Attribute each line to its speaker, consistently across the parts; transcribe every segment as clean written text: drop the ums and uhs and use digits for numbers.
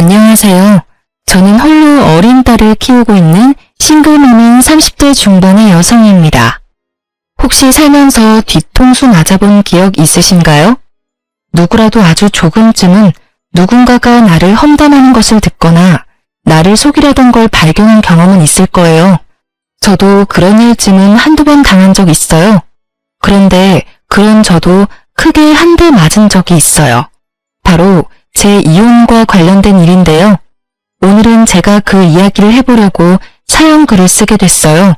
Speaker 1: 안녕하세요. 저는 홀로 어린 딸을 키우고 있는 싱글맘인 30대 중반의 여성입니다. 혹시 살면서 뒤통수 맞아본 기억 있으신가요? 누구라도 아주 조금쯤은 누군가가 나를 험담하는 것을 듣거나 나를 속이려던 걸 발견한 경험은 있을 거예요. 저도 그런 일쯤은 한두 번 당한 적 있어요. 그런데 그런 저도 크게 한 대 맞은 적이 있어요. 바로 제 이혼과 관련된 일인데요. 오늘은 제가 그 이야기를 해보려고 사연 글을 쓰게 됐어요.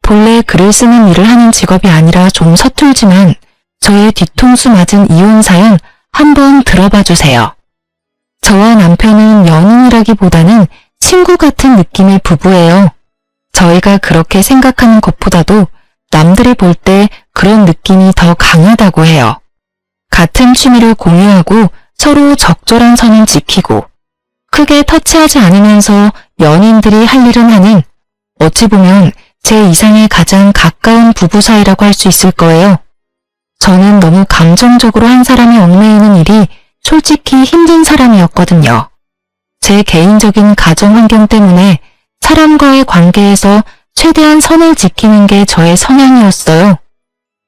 Speaker 1: 본래 글을 쓰는 일을 하는 직업이 아니라 좀 서툴지만 저의 뒤통수 맞은 이혼 사연 한번 들어봐 주세요. 저와 남편은 연인이라기보다는 친구 같은 느낌의 부부예요. 저희가 그렇게 생각하는 것보다도 남들이 볼 때 그런 느낌이 더 강하다고 해요. 같은 취미를 공유하고 서로 적절한 선은 지키고 크게 터치하지 않으면서 연인들이 할 일은 하는 어찌 보면 제 이상의 가장 가까운 부부 사이라고 할 수 있을 거예요. 저는 너무 감정적으로 한 사람이 얽매이는 일이 솔직히 힘든 사람이었거든요. 제 개인적인 가정 환경 때문에 사람과의 관계에서 최대한 선을 지키는 게 저의 성향이었어요.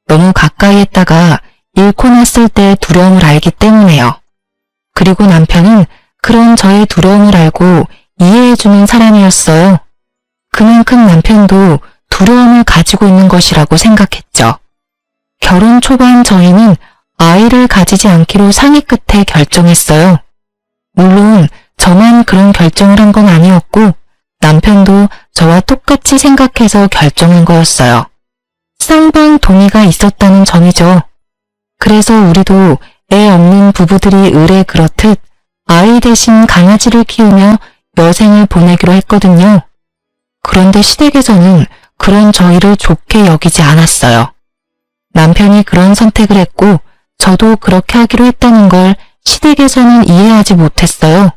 Speaker 1: 너무 가까이 했다가 잃고 났을 때 두려움을 알기 때문에요. 그리고 남편은 그런 저의 두려움을 알고 이해해주는 사람이었어요. 그만큼 남편도 두려움을 가지고 있는 것이라고 생각했죠. 결혼 초반 저희는 아이를 가지지 않기로 상의 끝에 결정했어요. 물론 저만 그런 결정을 한 건 아니었고 남편도 저와 똑같이 생각해서 결정한 거였어요. 쌍방 동의가 있었다는 점이죠. 그래서 우리도 애 없는 부부들이 의례 그렇듯 아이 대신 강아지를 키우며 여생을 보내기로 했거든요. 그런데 시댁에서는 그런 저희를 좋게 여기지 않았어요. 남편이 그런 선택을 했고 저도 그렇게 하기로 했다는 걸 시댁에서는 이해하지 못했어요.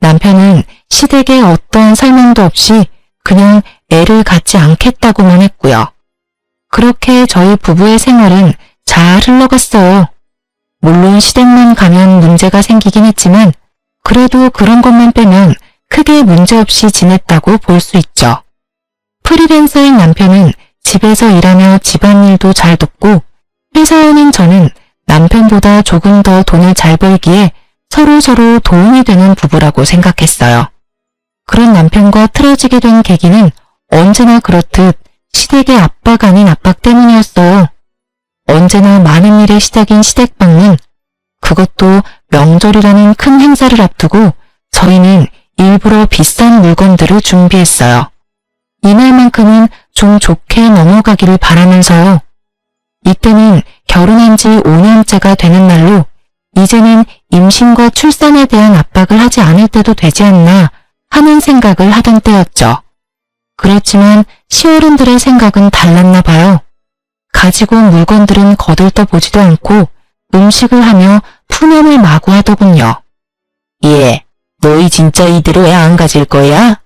Speaker 1: 남편은 시댁에 어떠한 설명도 없이 그냥 애를 갖지 않겠다고만 했고요. 그렇게 저희 부부의 생활은 잘 흘러갔어요. 물론 시댁만 가면 문제가 생기긴 했지만 그래도 그런 것만 빼면 크게 문제없이 지냈다고 볼 수 있죠. 프리랜서인 남편은 집에서 일하며 집안일도 잘 돕고 회사원인 저는 남편보다 조금 더 돈을 잘 벌기에 서로 도움이 되는 부부라고 생각했어요. 그런 남편과 틀어지게 된 계기는 언제나 그렇듯 시댁의 압박 아닌 압박 때문이었어요. 언제나 많은 일의 시작인 시댁 방문, 그것도 명절이라는 큰 행사를 앞두고 저희는 일부러 비싼 물건들을 준비했어요. 이날만큼은 좀 좋게 넘어가기를 바라면서요. 이때는 결혼한 지 5년째가 되는 날로 이제는 임신과 출산에 대한 압박을 하지 않을 때도 되지 않나 하는 생각을 하던 때였죠. 그렇지만 시어른들의 생각은 달랐나 봐요. 가지고 온 물건들은 거들떠보지도 않고 음식을 하며 푸념을 마구 하더군요. 예, 너희 진짜 이대로 애 안 가질 거야?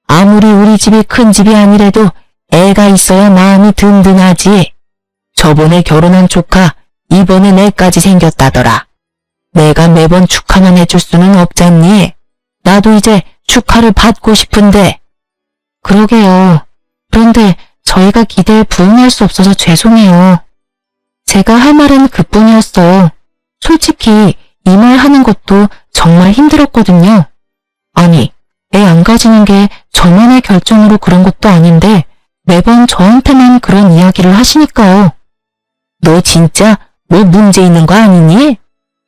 Speaker 1: 아무리 우리 집이 큰 집이 아니래도 애가 있어야 마음이 든든하지. 저번에 결혼한 조카 이번엔 애까지 생겼다더라. 내가 매번 축하만 해줄 수는 없잖니. 나도 이제 축하를 받고 싶은데. 그러게요. 그런데 저희가 기대에 부응할 수 없어서 죄송해요. 제가 할 말은 그뿐이었어요. 솔직히 이 말 하는 것도 정말 힘들었거든요. 아니, 애 안 가지는 게 저만의 결정으로 그런 것도 아닌데 매번 저한테만 그런 이야기를 하시니까요. 너 진짜 뭐 문제 있는 거 아니니?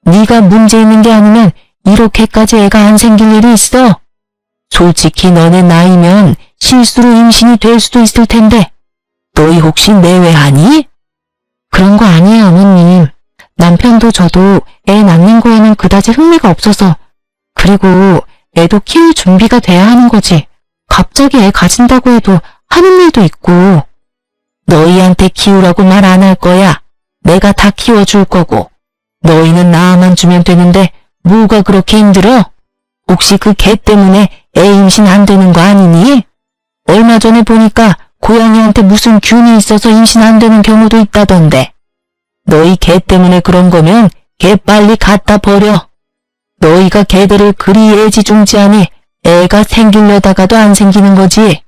Speaker 1: 네가 문제 있는 게 아니면 이렇게까지 애가 안 생길 일이 있어? 솔직히 너네 나이면 실수로 임신이 될 수도 있을 텐데 너희 혹시 내외하니? 그런 거 아니에요, 어머님. 남편도 저도 애 낳는 거에는 그다지 흥미가 없어서 그리고 애도 키울 준비가 돼야 하는 거지. 갑자기 애 가진다고 해도 하는 일도 있고. 너희한테 키우라고 말 안 할 거야. 내가 다 키워줄 거고. 너희는 낳아만 주면 되는데 뭐가 그렇게 힘들어? 혹시 그 개 때문에 애 임신 안 되는 거 아니니? 얼마 전에 보니까 고양이한테 무슨 균이 있어서 임신 안 되는 경우도 있다던데. 너희 개 때문에 그런 거면 개 빨리 갖다 버려. 너희가 걔들을 그리 애지중지하니 애가 생기려다가도 안 생기는 거지.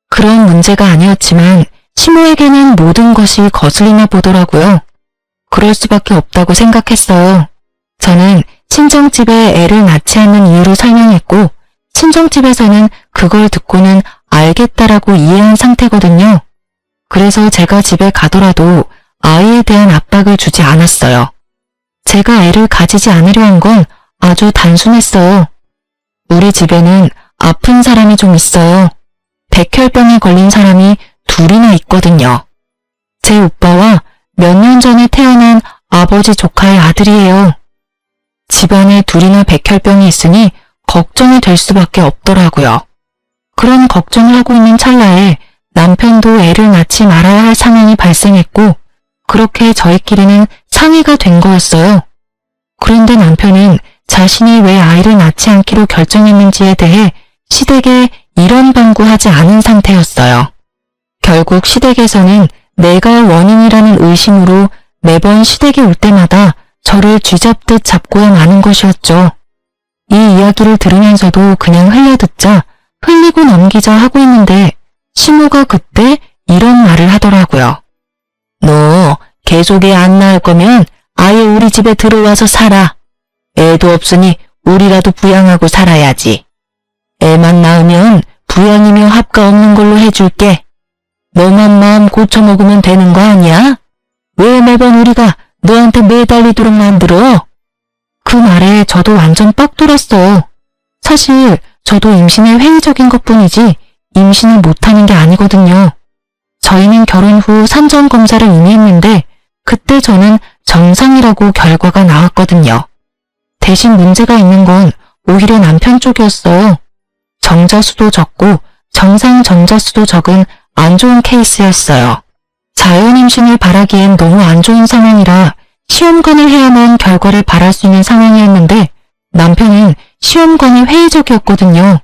Speaker 1: 그런 문제가 아니었지만 시모에게는 모든 것이 거슬리나 보더라고요. 그럴 수밖에 없다고 생각했어요. 저는 친정집에 애를 낳지 않는 이유를 설명했고 친정집에서는 그걸 듣고는 알겠다라고 이해한 상태거든요. 그래서 제가 집에 가더라도 아이에 대한 압박을 주지 않았어요. 제가 애를 가지지 않으려 한 건 아주 단순했어요. 우리 집에는 아픈 사람이 좀 있어요. 백혈병에 걸린 사람이 둘이나 있거든요. 제 오빠와 몇 년 전에 태어난 아버지 조카의 아들이에요. 집안에 둘이나 백혈병이 있으니 걱정이 될 수밖에 없더라고요. 그런 걱정을 하고 있는 찰나에 남편도 애를 낳지 말아야 할 상황이 발생했고 그렇게 저희끼리는 상의가 된 거였어요. 그런데 남편은 자신이 왜 아이를 낳지 않기로 결정했는지에 대해 시댁에 이런 방구하지 않은 상태였어요. 결국 시댁에서는 내가 원인이라는 의심으로 매번 시댁에 올 때마다 저를 쥐잡듯 잡고야 마는 것이었죠. 이 이야기를 들으면서도 그냥 흘려듣자 흘리고 넘기자 하고 있는데 시모가 그때 이런 말을 하더라고요. 너 계속 애 안 낳을 거면 아예 우리 집에 들어와서 살아. 애도 없으니 우리라도 부양하고 살아야지. 애만 낳으면 부양이며 합가 없는 걸로 해줄게. 너만 마음 고쳐먹으면 되는 거 아니야? 왜 매번 우리가 너한테 매달리도록 만들어? 그 말에 저도 완전 빡 돌았어요. 사실 저도 임신에 회의적인 것뿐이지 임신을 못하는 게 아니거든요. 저희는 결혼 후 산전검사를 이미 했는데 그때 저는 정상이라고 결과가 나왔거든요. 대신 문제가 있는 건 오히려 남편 쪽이었어요. 정자수도 적고 정상 정자수도 적은 안 좋은 케이스였어요. 자연 임신을 바라기엔 너무 안 좋은 상황이라 시험관을 해야만 결과를 바랄 수 있는 상황이었는데 남편은 시험관이 회의적이었거든요.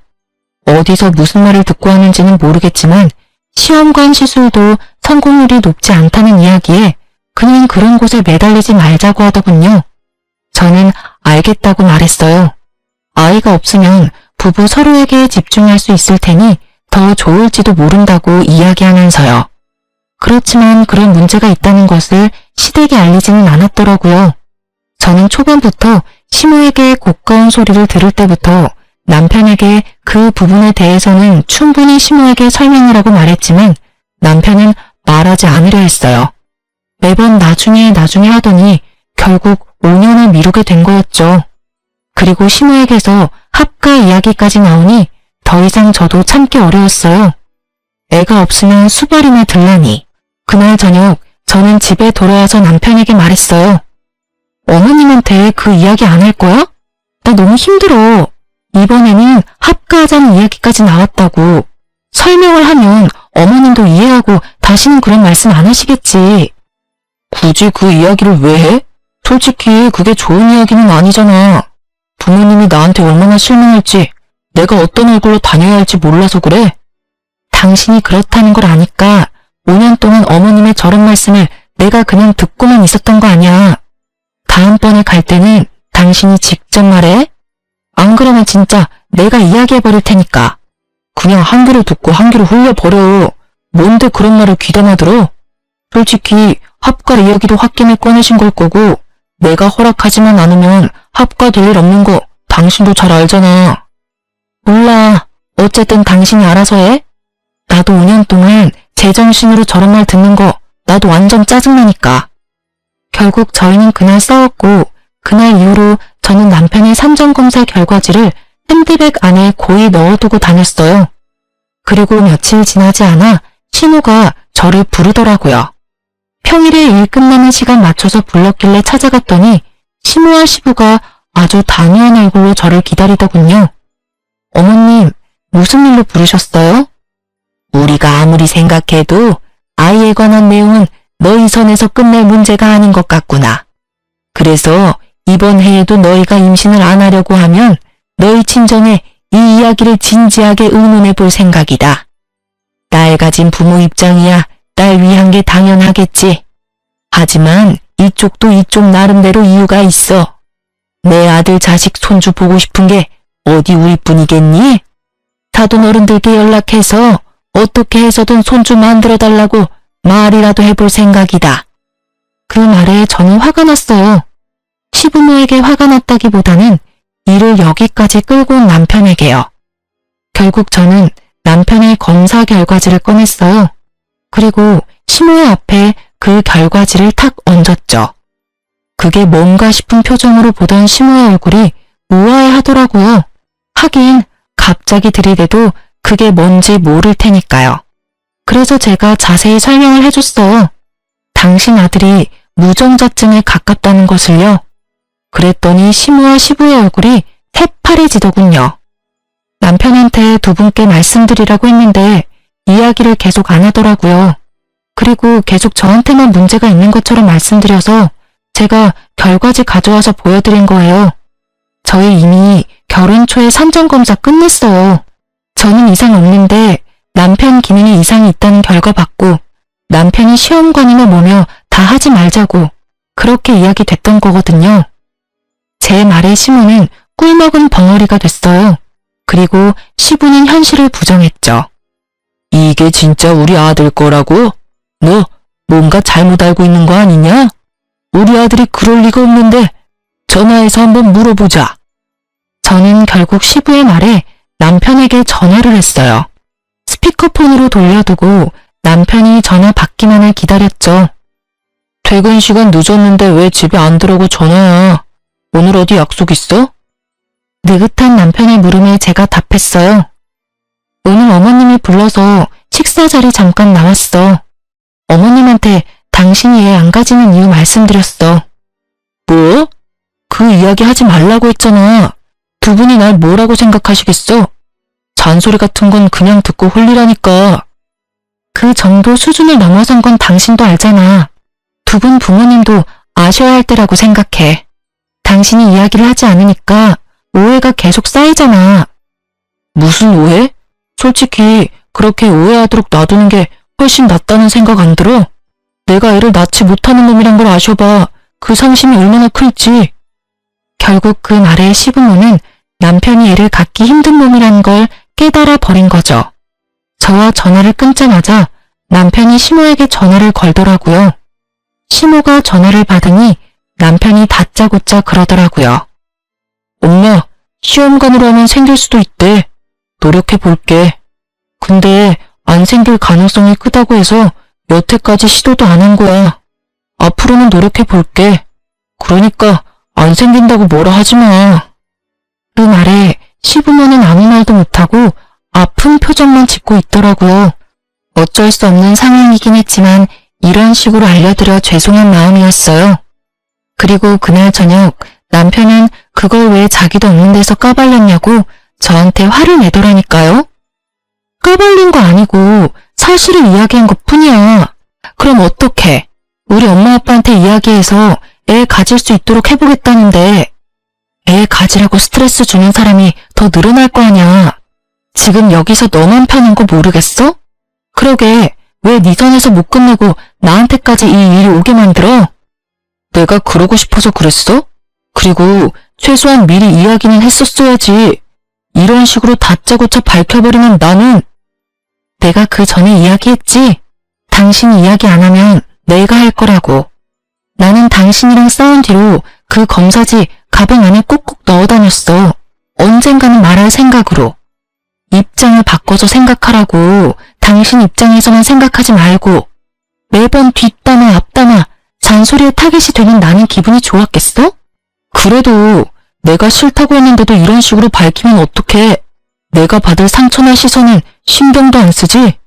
Speaker 1: 어디서 무슨 말을 듣고 하는지는 모르겠지만 시험관 시술도 성공률이 높지 않다는 이야기에 그냥 그런 곳에 매달리지 말자고 하더군요. 저는 알겠다고 말했어요. 아이가 없으면 부부 서로에게 집중할 수 있을 테니 더 좋을지도 모른다고 이야기하면서요. 그렇지만 그런 문제가 있다는 것을 시댁에 알리지는 않았더라고요. 저는 초반부터 시모에게 고가운 소리를 들을 때부터 남편에게 그 부분에 대해서는 충분히 시모에게 설명하라고 말했지만 남편은 말하지 않으려 했어요. 매번 나중에 하더니 결국 5년을 미루게 된 거였죠. 그리고 시모에게서 합가 이야기까지 나오니 더 이상 저도 참기 어려웠어요. 애가 없으면 수발이나 들라니. 그날 저녁 저는 집에 돌아와서 남편에게 말했어요. 어머님한테 그 이야기 안 할 거야? 나 너무 힘들어. 이번에는 합가하자는 이야기까지 나왔다고. 설명을 하면 어머님도 이해하고 다시는 그런 말씀 안 하시겠지. 굳이 그 이야기를 왜 해? 솔직히 그게 좋은 이야기는 아니잖아. 부모님이 나한테 얼마나 실망할지, 내가 어떤 얼굴로 다녀야 할지 몰라서 그래. 당신이 그렇다는 걸 아니까 5년 동안 어머님의 저런 말씀을 내가 그냥 듣고만 있었던 거 아니야. 다음번에 갈 때는 당신이 직접 말해. 안 그러면 진짜 내가 이야기해버릴 테니까. 그냥 한 귀로 듣고 한 귀로 흘려버려. 뭔데 그런 말을 귀담아 들어? 솔직히 합가 이야기도 홧김에 꺼내신 걸 거고 내가 허락하지만 않으면 합가될 일 없는 거 당신도 잘 알잖아. 몰라. 어쨌든 당신이 알아서 해. 나도 5년 동안 제정신으로 저런 말 듣는 거 나도 완전 짜증나니까. 결국 저희는 그날 싸웠고 그날 이후로 저는 남편의 산전검사 결과지를 핸드백 안에 고이 넣어두고 다녔어요. 그리고 며칠 지나지 않아 신우가 저를 부르더라고요. 평일에 일 끝나는 시간 맞춰서 불렀길래 찾아갔더니 시모와 시부가 아주 단호한 얼굴로 저를 기다리더군요. 어머님, 무슨 일로 부르셨어요? 우리가 아무리 생각해도 아이에 관한 내용은 너희 선에서 끝낼 문제가 아닌 것 같구나. 그래서 이번 해에도 너희가 임신을 안 하려고 하면 너희 친정에 이 이야기를 진지하게 의논해 볼 생각이다. 딸 가진 부모 입장이야 딸 위한 게 당연하겠지. 하지만 이쪽도 이쪽 나름대로 이유가 있어. 내 아들 자식 손주 보고 싶은 게 어디 우리뿐이겠니? 사돈 어른들께 연락해서 어떻게 해서든 손주 만들어달라고 말이라도 해볼 생각이다. 그 말에 저는 화가 났어요. 시부모에게 화가 났다기보다는 일을 여기까지 끌고 온 남편에게요. 결국 저는 남편의 검사 결과지를 꺼냈어요. 그리고 시모의 앞에 그 결과지를 탁 얹었죠. 그게 뭔가 싶은 표정으로 보던 시모의 얼굴이 우아해하더라고요. 하긴 갑자기 들이대도 그게 뭔지 모를 테니까요. 그래서 제가 자세히 설명을 해줬어요. 당신 아들이 무정자증에 가깝다는 것을요. 그랬더니 시모와 시부의 얼굴이 새파래지더군요. 남편한테 두 분께 말씀드리라고 했는데 이야기를 계속 안 하더라고요. 그리고 계속 저한테만 문제가 있는 것처럼 말씀드려서 제가 결과지 가져와서 보여드린 거예요. 저희 이미 결혼 초에 산전검사 끝냈어요. 저는 이상 없는데 남편 기능에 이상이 있다는 결과 받고 남편이 시험관이나 뭐며 다 하지 말자고 그렇게 이야기됐던 거거든요. 제 말에 시모는 꿀먹은 벙어리가 됐어요. 그리고 시부는 현실을 부정했죠. 이게 진짜 우리 아들 거라고? 너 뭔가 잘못 알고 있는 거 아니냐? 우리 아들이 그럴 리가 없는데 전화해서 한번 물어보자. 저는 결국 시부의 말에 남편에게 전화를 했어요. 스피커폰으로 돌려두고 남편이 전화 받기만을 기다렸죠. 퇴근 시간 늦었는데 왜 집에 안 들어오고 전화야? 오늘 어디 약속 있어? 느긋한 남편의 물음에 제가 답했어요. 오늘 어머님이 불러서 식사 자리 잠깐 나왔어. 어머님한테 당신이 애 안 가지는 이유 말씀드렸어. 뭐? 그 이야기 하지 말라고 했잖아. 두 분이 날 뭐라고 생각하시겠어? 잔소리 같은 건 그냥 듣고 홀리라니까. 그 정도 수준을 넘어선 건 당신도 알잖아. 두 분 부모님도 아셔야 할 때라고 생각해. 당신이 이야기를 하지 않으니까 오해가 계속 쌓이잖아. 무슨 오해? 솔직히 그렇게 오해하도록 놔두는 게 훨씬 낫다는 생각 안 들어? 내가 애를 낳지 못하는 놈이란 걸 아셔봐. 그 상심이 얼마나 클지. 결국 그 말에 시부모는 남편이 애를 갖기 힘든 놈이란 걸 깨달아 버린 거죠. 저와 전화를 끊자마자 남편이 시모에게 전화를 걸더라고요. 시모가 전화를 받으니 남편이 다짜고짜 그러더라고요. 엄마, 시험관으로 하면 생길 수도 있대. 노력해 볼게. 근데 안 생길 가능성이 크다고 해서 여태까지 시도도 안 한 거야. 앞으로는 노력해 볼게. 그러니까 안 생긴다고 뭐라 하지 마. 그 말에 시부모는 아무 말도 못하고 아픈 표정만 짓고 있더라고요. 어쩔 수 없는 상황이긴 했지만 이런 식으로 알려드려 죄송한 마음이었어요. 그리고 그날 저녁 남편은 그걸 왜 자기도 없는 데서 까발렸냐고 저한테 화를 내더라니까요. 까발린 거 아니고 사실을 이야기한 것 뿐이야. 그럼 어떡해? 우리 엄마 아빠한테 이야기해서 애 가질 수 있도록 해보겠다는데 애 가지라고 스트레스 주는 사람이 더 늘어날 거 아냐. 지금 여기서 너만 편한 거 모르겠어? 그러게 왜 네 선에서 못 끝내고 나한테까지 이 일이 오게 만들어? 내가 그러고 싶어서 그랬어? 그리고 최소한 미리 이야기는 했었어야지. 이런 식으로 다짜고짜 밝혀버리는 나는. 내가 그 전에 이야기했지. 당신이 이야기 안 하면 내가 할 거라고. 나는 당신이랑 싸운 뒤로 그 검사지 가방 안에 꾹꾹 넣어 다녔어. 언젠가는 말할 생각으로. 입장을 바꿔서 생각하라고. 당신 입장에서만 생각하지 말고. 매번 뒷담화 앞담화 잔소리에 타겟이 되는 나는 기분이 좋았겠어? 그래도 내가 싫다고 했는데도 이런 식으로 밝히면 어떡해. 내가 받을 상처나 시선은 신경도 안 쓰지?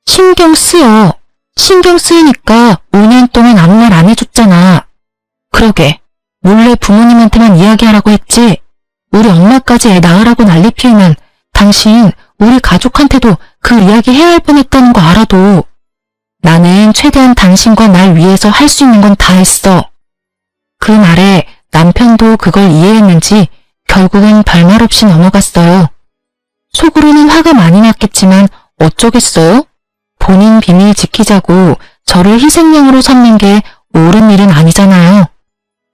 Speaker 1: 신경 쓰여. 신경 쓰이니까 5년 동안 아무 말 안 해줬잖아. 그러게 몰래 부모님한테만 이야기하라고 했지. 우리 엄마까지 애 낳으라고 난리 피우면 당신 우리 가족한테도 그 이야기 해야 할 뻔했다는 거 알아도. 나는 최대한 당신과 날 위해서 할 수 있는 건 다 했어. 그 말에 남편도 그걸 이해했는지 결국은 별말 없이 넘어갔어요. 속으로는 화가 많이 났겠지만 어쩌겠어요? 본인 비밀 지키자고 저를 희생양으로 삼는 게 옳은 일은 아니잖아요.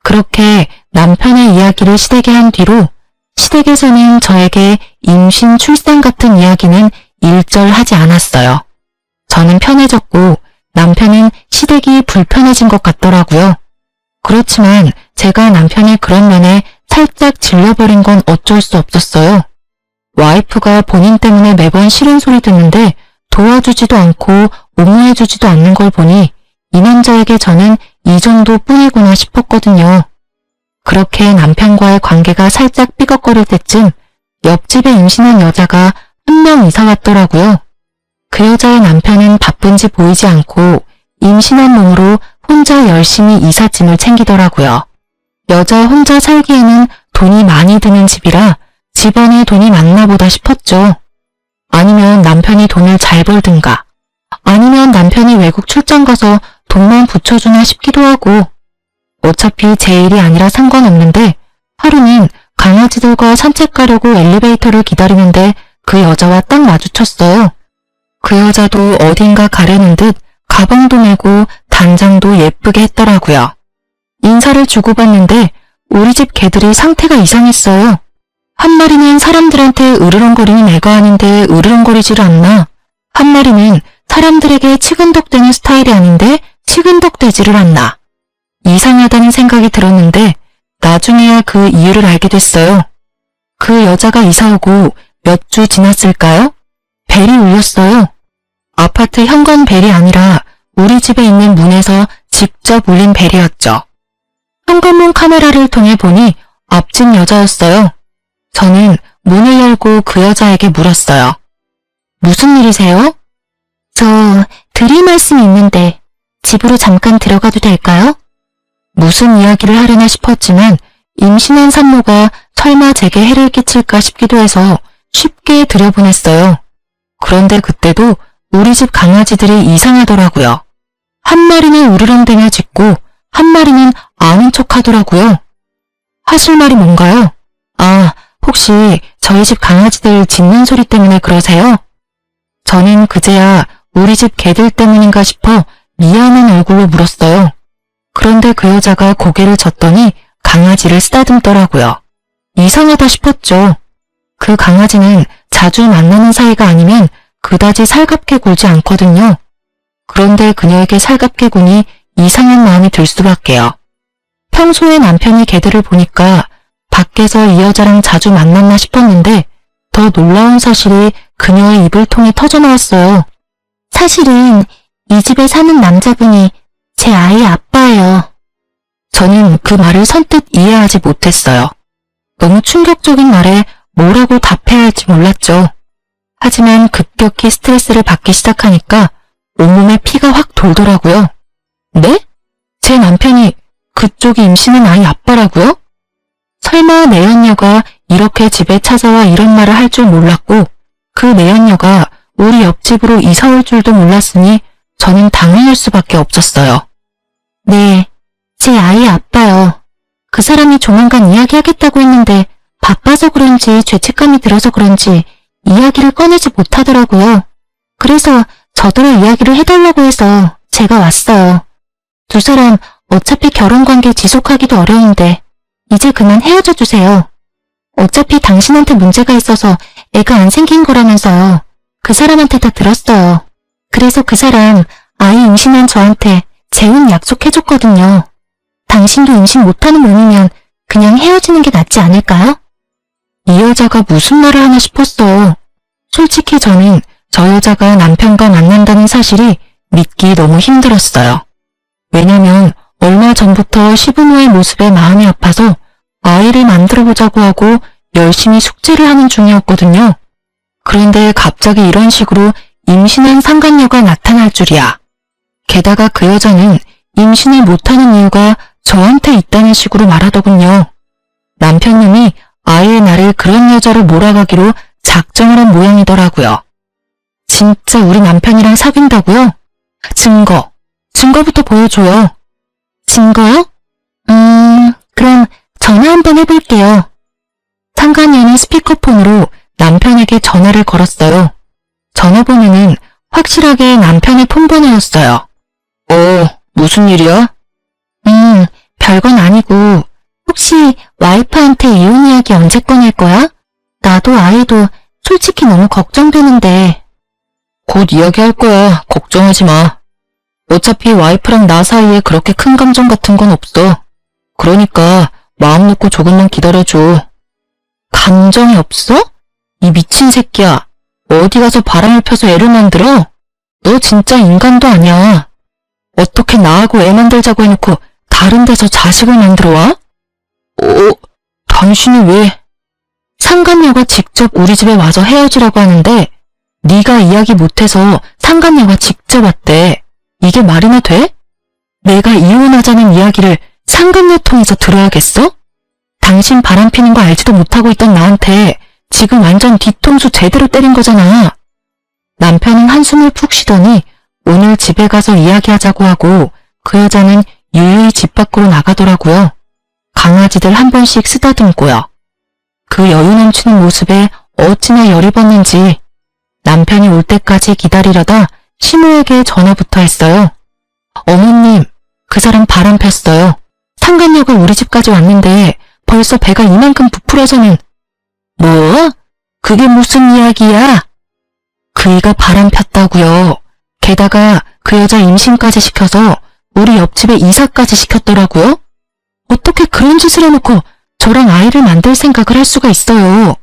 Speaker 1: 그렇게 남편의 이야기를 시댁에 한 뒤로 시댁에서는 저에게 임신, 출산 같은 이야기는 일절 하지 않았어요. 저는 편해졌고 남편은 시댁이 불편해진 것 같더라고요. 그렇지만 제가 남편의 그런 면에 살짝 질려버린 건 어쩔 수 없었어요. 와이프가 본인 때문에 매번 싫은 소리 듣는데 도와주지도 않고 옹호해주지도 않는 걸 보니 이 남자에게 저는 이 정도뿐이구나 싶었거든요. 그렇게 남편과의 관계가 살짝 삐걱거릴 때쯤 옆집에 임신한 여자가 한 명 이사 왔더라고요. 그 여자의 남편은 바쁜지 보이지 않고 임신한 몸으로 혼자 열심히 이삿짐을 챙기더라고요. 여자 혼자 살기에는 돈이 많이 드는 집이라 집안에 돈이 많나 보다 싶었죠. 아니면 남편이 돈을 잘 벌든가, 아니면 남편이 외국 출장 가서 돈만 붙여주나 싶기도 하고, 어차피 제 일이 아니라 상관없는데 하루는 강아지들과 산책 가려고 엘리베이터를 기다리는데 그 여자와 딱 마주쳤어요. 그 여자도 어딘가 가려는 듯 가방도 메고 단장도 예쁘게 했더라고요. 인사를 주고받는데 우리 집 개들이 상태가 이상했어요. 한 마리는 사람들한테 으르렁거리는 애가 아닌데 으르렁거리지를 않나. 한 마리는 사람들에게 치근덕대는 스타일이 아닌데 치근덕대지를 않나. 이상하다는 생각이 들었는데 나중에야 그 이유를 알게 됐어요. 그 여자가 이사 오고 몇 주 지났을까요? 벨이 울렸어요. 아파트 현관 벨이 아니라 우리 집에 있는 문에서 직접 울린 벨이었죠. 현관문 카메라를 통해 보니 앞집 여자였어요. 저는 문을 열고 그 여자에게 물었어요. 무슨 일이세요? 저 드릴 말씀이 있는데 집으로 잠깐 들어가도 될까요? 무슨 이야기를 하려나 싶었지만 임신한 산모가 설마 제게 해를 끼칠까 싶기도 해서 쉽게 들여보냈어요. 그런데 그때도 우리 집 강아지들이 이상하더라고요. 한 마리는 으르렁대며 짖고 한 마리는 아는 척 하더라고요. 하실 말이 뭔가요? 아, 혹시 저희 집 강아지들 짖는 소리 때문에 그러세요? 저는 그제야 우리 집 개들 때문인가 싶어 미안한 얼굴로 물었어요. 그런데 그 여자가 고개를 젓더니 강아지를 쓰다듬더라고요. 이상하다 싶었죠. 그 강아지는 자주 만나는 사이가 아니면 그다지 살갑게 굴지 않거든요. 그런데 그녀에게 살갑게 구니 이상한 마음이 들 수밖에요. 평소에 남편이 개들을 보니까 밖에서 이 여자랑 자주 만났나 싶었는데 더 놀라운 사실이 그녀의 입을 통해 터져나왔어요. 사실은 이 집에 사는 남자분이 제 아이의 아빠예요. 저는 그 말을 선뜻 이해하지 못했어요. 너무 충격적인 말에 뭐라고 답해야 할지 몰랐죠. 하지만 급격히 스트레스를 받기 시작하니까 온몸에 피가 확 돌더라고요. 네? 제 남편이 그쪽이 임신한 아이 아빠라고요? 설마 내연녀가 이렇게 집에 찾아와 이런 말을 할 줄 몰랐고 그 내연녀가 우리 옆집으로 이사 올 줄도 몰랐으니 저는 당황할 수밖에 없었어요. 네, 제 아이 아빠요. 그 사람이 조만간 이야기하겠다고 했는데 바빠서 그런지 죄책감이 들어서 그런지 이야기를 꺼내지 못하더라고요. 그래서 저더러 이야기를 해달라고 해서 제가 왔어요. 두 사람 어차피 결혼관계 지속하기도 어려운데 이제 그만 헤어져 주세요. 어차피 당신한테 문제가 있어서 애가 안 생긴 거라면서요. 그 사람한테 다 들었어요. 그래서 그 사람 아이 임신한 저한테 재혼 약속해줬거든요. 당신도 임신 못하는 몸이면 그냥 헤어지는 게 낫지 않을까요? 이 여자가 무슨 말을 하나 싶었어요. 솔직히 저는 저 여자가 남편과 만난다는 사실이 믿기 너무 힘들었어요. 왜냐면 얼마 전부터 시부모의 모습에 마음이 아파서 아이를 만들어보자고 하고 열심히 숙제를 하는 중이었거든요. 그런데 갑자기 이런 식으로 임신한 상간녀가 나타날 줄이야. 게다가 그 여자는 임신을 못하는 이유가 저한테 있다는 식으로 말하더군요. 남편님이 아이의 나를 그런 여자로 몰아가기로 작정을 한 모양이더라고요. 진짜 우리 남편이랑 사귄다고요? 증거부터 보여줘요. 증거요? 그럼 전화 한번 해볼게요. 상간녀는 스피커폰으로 남편에게 전화를 걸었어요. 전화번호는 확실하게 남편의 폰번호였어요. 무슨 일이야? 별건 아니고 혹시 와이프한테 이혼 이야기 언제 꺼낼 거야? 나도 아이도 솔직히 너무 걱정되는데. 곧 이야기할 거야. 걱정하지 마. 어차피 와이프랑 나 사이에 그렇게 큰 감정 같은 건 없어. 그러니까 마음 놓고 조금만 기다려줘. 감정이 없어? 이 미친 새끼야. 어디 가서 바람을 펴서 애를 만들어? 너 진짜 인간도 아니야. 어떻게 나하고 애 만들자고 해놓고 다른 데서 자식을 만들어 와? 당신이 왜? 상간녀가 직접 우리 집에 와서 헤어지라고 하는데 네가 이야기 못해서 상간녀가 직접 왔대. 이게 말이나 돼? 내가 이혼하자는 이야기를 상간녀 통해서 들어야겠어? 당신 바람피는 거 알지도 못하고 있던 나한테 지금 완전 뒤통수 제대로 때린 거잖아. 남편은 한숨을 푹 쉬더니 오늘 집에 가서 이야기하자고 하고 그 여자는 유유히 집 밖으로 나가더라고요. 강아지들 한 번씩 쓰다듬고요. 그 여유 넘치는 모습에 어찌나 열이 받는지 남편이 올 때까지 기다리려다 시모에게 전화부터 했어요. 어머님, 그 사람 바람 폈어요. 상간녀가 우리 집까지 왔는데 벌써 배가 이만큼 부풀어서는. 뭐? 그게 무슨 이야기야? 그이가 바람 폈다고요. 게다가 그 여자 임신까지 시켜서 우리 옆집에 이사까지 시켰더라고요. 어떻게 그런 짓을 해놓고 저랑 아이를 만들 생각을 할 수가 있어요.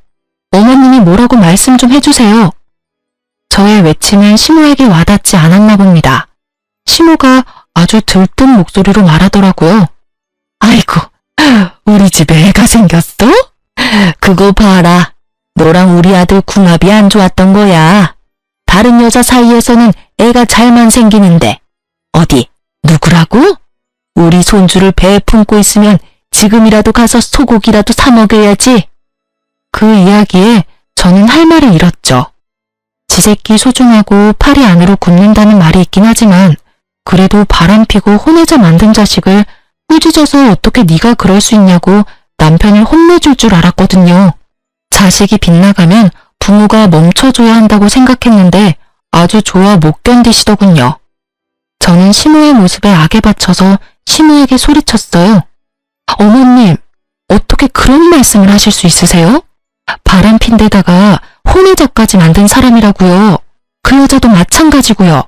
Speaker 1: 어머님이 뭐라고 말씀 좀 해주세요. 저의 외침은 시모에게 와닿지 않았나 봅니다. 시모가 아주 들뜬 목소리로 말하더라고요. 아이고, 우리 집에 애가 생겼어? 그거 봐라. 너랑 우리 아들 궁합이 안 좋았던 거야. 다른 여자 사이에서는 애가 잘만 생기는데 어디 누구라고? 우리 손주를 배에 품고 있으면 지금이라도 가서 소고기라도 사 먹여야지. 그 이야기에 저는 할 말을 잃었죠. 지 새끼 소중하고 팔이 안으로 굽는다는 말이 있긴 하지만 그래도 바람피고 혼외자 만든 자식을 꾸짖어서 어떻게 네가 그럴 수 있냐고 남편을 혼내줄 줄 알았거든요. 자식이 빗나가면 부모가 멈춰줘야 한다고 생각했는데 아주 좋아 못 견디시더군요. 저는 시모의 모습에 악에 받쳐서 시모에게 소리쳤어요. 어머님, 어떻게 그런 말씀을 하실 수 있으세요? 바람핀 데다가 혼외자까지 만든 사람이라고요. 그 여자도 마찬가지고요.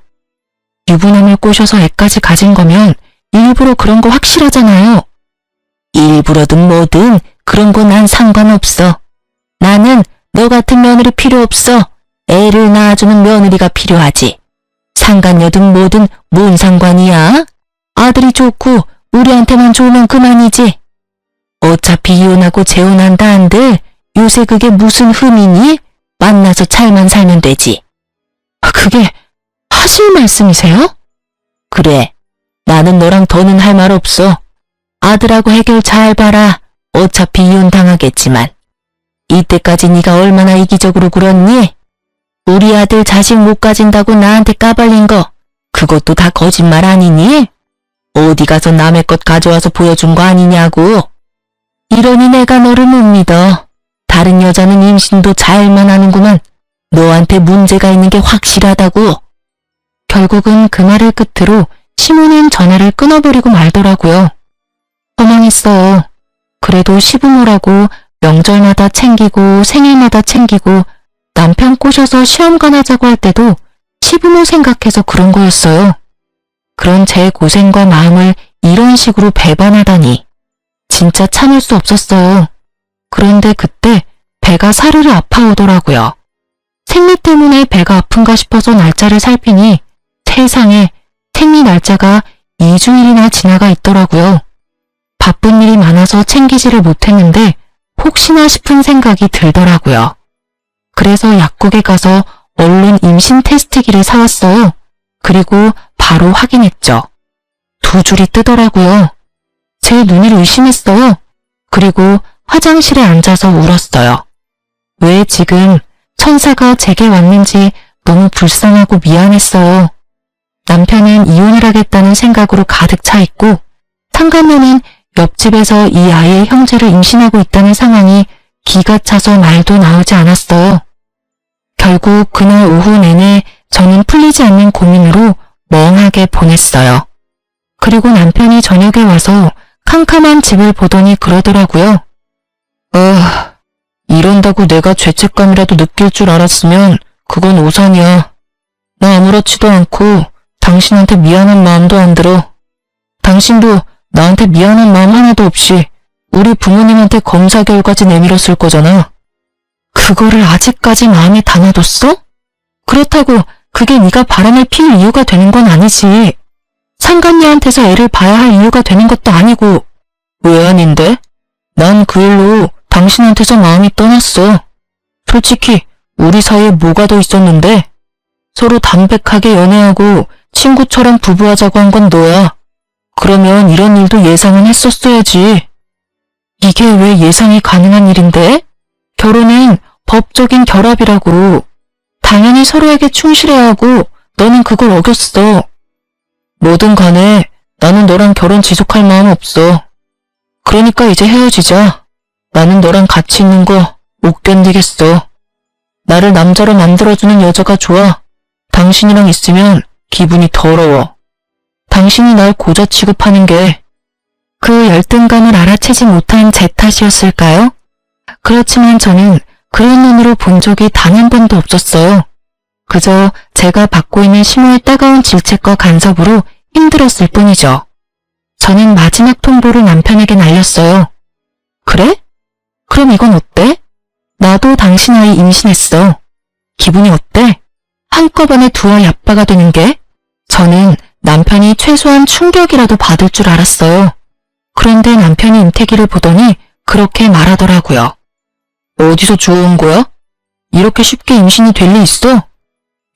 Speaker 1: 유부남을 꼬셔서 애까지 가진 거면 일부러 그런 거 확실하잖아요. 일부러든 뭐든 그런 거 난 상관없어. 나는 너 같은 며느리 필요 없어. 애를 낳아주는 며느리가 필요하지. 상간녀든 뭐든 뭔 상관이야? 아들이 좋고 우리한테만 좋으면 그만이지. 어차피 이혼하고 재혼한다 한들 요새 그게 무슨 흠이니? 만나서 잘만 살면 되지. 그게 하실 말씀이세요? 그래. 나는 너랑 더는 할 말 없어. 아들하고 해결 잘 봐라. 어차피 이혼 당하겠지만. 이때까지 네가 얼마나 이기적으로 굴었니? 우리 아들 자식 못 가진다고 나한테 까발린 거 그것도 다 거짓말 아니니? 어디 가서 남의 것 가져와서 보여준 거 아니냐고. 이러니 내가 너를 못 믿어. 다른 여자는 임신도 잘만 하는구만. 너한테 문제가 있는 게 확실하다고. 결국은 그 말을 끝으로 시모는 전화를 끊어버리고 말더라고요. 허망했어요. 그래도 시부모라고 명절마다 챙기고 생일마다 챙기고 남편 꼬셔서 시험관 하자고 할 때도 시부모 생각해서 그런 거였어요. 그런 제 고생과 마음을 이런 식으로 배반하다니 진짜 참을 수 없었어요. 그런데 그때 배가 사르르 아파오더라고요. 생리 때문에 배가 아픈가 싶어서 날짜를 살피니 세상에 생리 날짜가 2주일이나 지나가 있더라고요. 바쁜 일이 많아서 챙기지를 못했는데 혹시나 싶은 생각이 들더라고요. 그래서 약국에 가서 얼른 임신 테스트기를 사왔어요. 그리고 바로 확인했죠. 2줄이 뜨더라고요. 제 눈을 의심했어요. 그리고 화장실에 앉아서 울었어요. 왜 지금 천사가 제게 왔는지 너무 불쌍하고 미안했어요. 남편은 이혼을 하겠다는 생각으로 가득 차 있고 상간녀는 옆집에서 이 아이의 형제를 임신하고 있다는 상황이 기가 차서 말도 나오지 않았어요. 결국 그날 오후 내내 저는 풀리지 않는 고민으로 멍하게 보냈어요. 그리고 남편이 저녁에 와서 캄캄한 집을 보더니 그러더라고요. 아, 이런다고 내가 죄책감이라도 느낄 줄 알았으면 그건 오산이야. 나 아무렇지도 않고 당신한테 미안한 마음도 안 들어. 당신도 나한테 미안한 마음 하나도 없이 우리 부모님한테 검사 결과지 내밀었을 거잖아. 그거를 아직까지 마음에 담아뒀어? 그렇다고 그게 네가 바람을 피울 이유가 되는 건 아니지. 상간녀한테서 애를 봐야 할 이유가 되는 것도 아니고. 왜 아닌데? 난 그 일로 당신한테서 마음이 떠났어. 솔직히 우리 사이에 뭐가 더 있었는데? 서로 담백하게 연애하고 친구처럼 부부하자고 한 건 너야. 그러면 이런 일도 예상은 했었어야지. 이게 왜 예상이 가능한 일인데? 결혼은 법적인 결합이라고. 당연히 서로에게 충실해야 하고 너는 그걸 어겼어. 뭐든 간에 나는 너랑 결혼 지속할 마음 없어. 그러니까 이제 헤어지자. 나는 너랑 같이 있는 거 못 견디겠어. 나를 남자로 만들어주는 여자가 좋아. 당신이랑 있으면 기분이 더러워. 당신이 날 고자 취급하는 게 그 열등감을 알아채지 못한 제 탓이었을까요? 그렇지만 저는 그런 눈으로 본 적이 단 한 번도 없었어요. 그저 제가 받고 있는 심호의 따가운 질책과 간섭으로 힘들었을 뿐이죠. 저는 마지막 통보를 남편에게 날렸어요. 그래? 그럼 이건 어때? 나도 당신 아이 임신했어. 기분이 어때? 한꺼번에 두 아이 아빠가 되는 게? 저는 남편이 최소한 충격이라도 받을 줄 알았어요. 그런데 남편이 임태기를 보더니 그렇게 말하더라고요. 어디서 주워온 거야? 이렇게 쉽게 임신이 될 리 있어?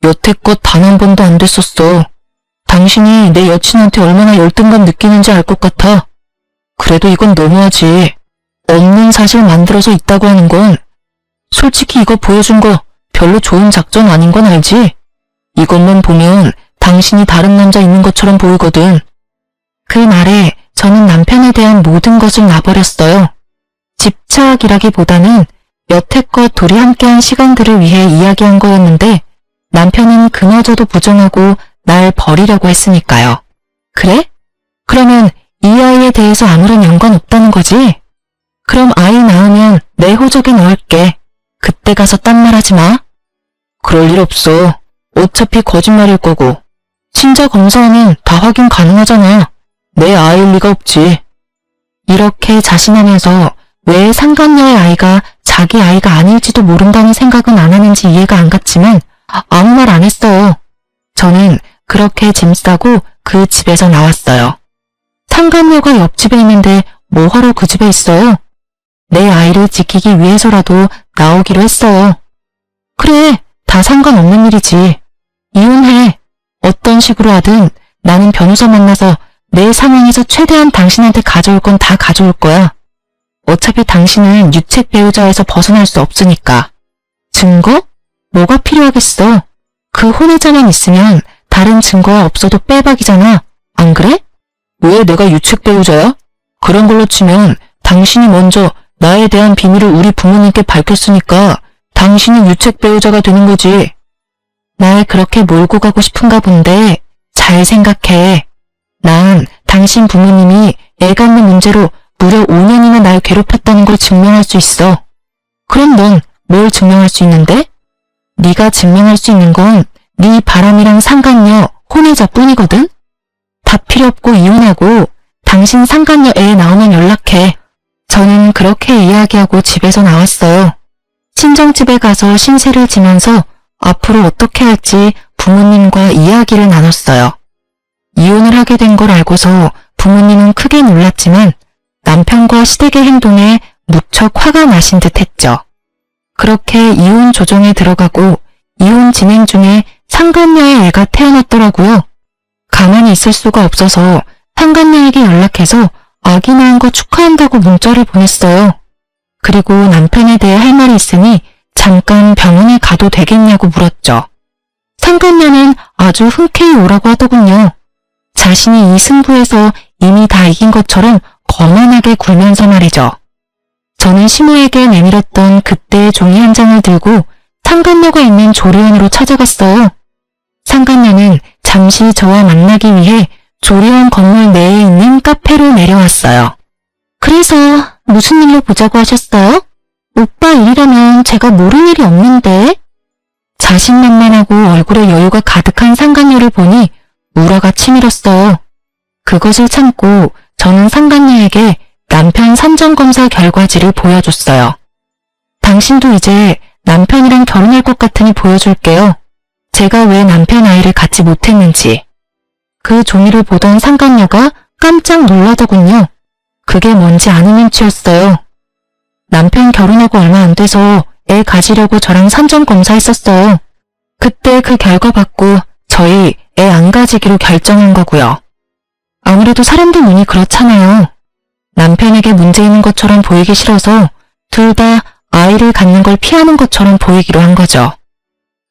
Speaker 1: 여태껏 단 한 번도 안 됐었어. 당신이 내 여친한테 얼마나 열등감 느끼는지 알 것 같아. 그래도 이건 너무하지. 없는 사실 만들어서 있다고 하는 건 솔직히 이거 보여준 거 별로 좋은 작전 아닌 건 알지? 이것만 보면 당신이 다른 남자 있는 것처럼 보이거든. 그 말에 저는 남편에 대한 모든 것을 놔버렸어요. 집착이라기보다는 여태껏 둘이 함께한 시간들을 위해 이야기한 거였는데 남편은 그마저도 부정하고 날 버리려고 했으니까요. 그래? 그러면 이 아이에 대해서 아무런 연관 없다는 거지? 그럼 아이 낳으면 내 호적에 넣을게. 그때 가서 딴 말 하지 마. 그럴 일 없어. 어차피 거짓말일 거고. 친자 검사하면 다 확인 가능하잖아. 내 아이일 리가 없지. 이렇게 자신하면서 왜 상간녀의 아이가 자기 아이가 아닐지도 모른다는 생각은 안 하는지 이해가 안 갔지만 아무 말 안 했어요. 저는 그렇게 짐 싸고 그 집에서 나왔어요. 상간녀가 옆집에 있는데 뭐하러 그 집에 있어요? 내 아이를 지키기 위해서라도 나오기로 했어요. 그래, 다 상관없는 일이지. 이혼해. 어떤 식으로 하든 나는 변호사 만나서 내 상황에서 최대한 당신한테 가져올 건 다 가져올 거야. 어차피 당신은 유책 배우자에서 벗어날 수 없으니까. 증거? 뭐가 필요하겠어. 그 혼외자만 있으면 다른 증거가 없어도 빼박이잖아. 안 그래? 왜 내가 유책 배우자야? 그런 걸로 치면 당신이 먼저 나에 대한 비밀을 우리 부모님께 밝혔으니까 당신이 유책 배우자가 되는 거지. 날 그렇게 몰고 가고 싶은가 본데 잘 생각해. 난 당신 부모님이 애 갖는 문제로 무려 5년이나 날 괴롭혔다는 걸 증명할 수 있어. 그럼 넌 뭘 증명할 수 있는데? 네가 증명할 수 있는 건 네 바람이랑 상간녀, 혼외자뿐이거든? 다 필요 없고 이혼하고 당신 상간녀 애 나오면 연락해. 저는 그렇게 이야기하고 집에서 나왔어요. 친정집에 가서 신세를 지면서 앞으로 어떻게 할지 부모님과 이야기를 나눴어요. 이혼을 하게 된 걸 알고서 부모님은 크게 놀랐지만 남편과 시댁의 행동에 무척 화가 나신 듯 했죠. 그렇게 이혼 조정에 들어가고 이혼 진행 중에 상간녀의 애가 태어났더라고요. 가만히 있을 수가 없어서 상간녀에게 연락해서 아기 낳은 거 축하한다고 문자를 보냈어요. 그리고 남편에 대해 할 말이 있으니 잠깐 병원에 가도 되겠냐고 물었죠. 상간녀는 아주 흔쾌히 오라고 하더군요. 자신이 이 승부에서 이미 다 이긴 것처럼 거만하게 굴면서 말이죠. 저는 시모에게 내밀었던 그때의 종이 한 장을 들고 상간녀가 있는 조리원으로 찾아갔어요. 상간녀는 잠시 저와 만나기 위해 조리원 건물 내에 있는 카페로 내려왔어요. 그래서 무슨 일로 보자고 하셨어요? 오빠 일이라면 제가 모를 일이 없는데. 자신만만하고 얼굴에 여유가 가득한 상간녀를 보니 우라가 치밀었어요. 그것을 참고 저는 상간녀에게 남편 산전검사 결과지를 보여줬어요. 당신도 이제 남편이랑 결혼할 것 같으니 보여줄게요. 제가 왜 남편 아이를 갖지 못했는지. 그 종이를 보던 상간녀가 깜짝 놀라더군요. 그게 뭔지 아는 눈치였어요. 남편 결혼하고 얼마 안 돼서 애 가지려고 저랑 산전검사했었어요. 그때 그 결과 받고 저희 애 안 가지기로 결정한 거고요. 아무래도 사람들 눈이 그렇잖아요. 남편에게 문제 있는 것처럼 보이기 싫어서 둘 다 아이를 갖는 걸 피하는 것처럼 보이기로 한 거죠.